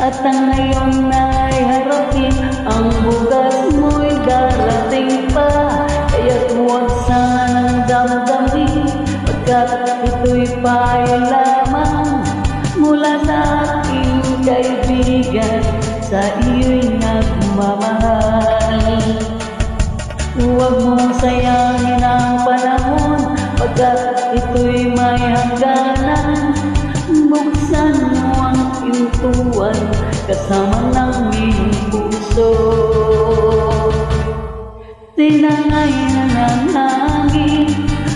At ang ngayon ay harapin, ang bugas mo'y darating pa. Kaya't huwag sanang damdamin, pagkat ito'y payo lamang mula sa aking kaibigan, sa iyo'y nagmamahal. Huwag mong sayangin ang panahon, pagkat ito'y may hangganan. Buksan mo ang pintuan, kasama ng iyong puso. Tinangay na ng hangin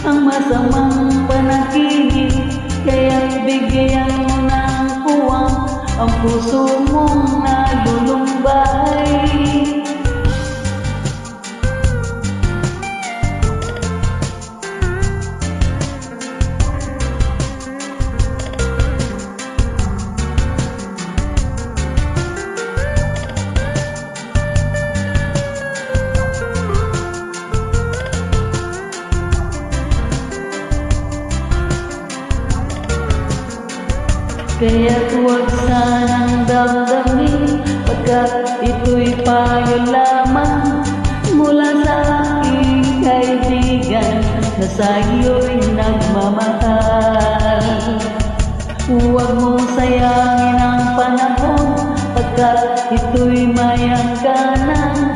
ang masamang panaginip, kaya't bigyan mo ng puwang ang puso mong nalulumbay. Kaya't huwag sanang damdamin, pagkat ito'y payo lamang mula sa aking kaibigan, na sa iyo'y nagmamahal. Huwag mong sayangin ang panahon, pagkat ito'y may hangganan.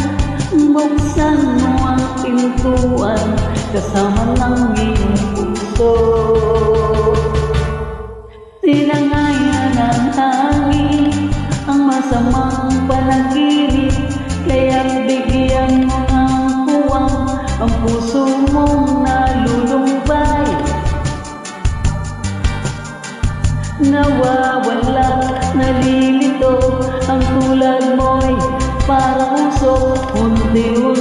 Buksan mo ang pintuan, kasama ng iyong puso. Tinangay na ng hangin ang masamang panaginip, kaya't bigyan mo ng puwang ang puso mong nalulumbay. Nawawala, nalilito, ang tulad mo'y parang usok, unti-unti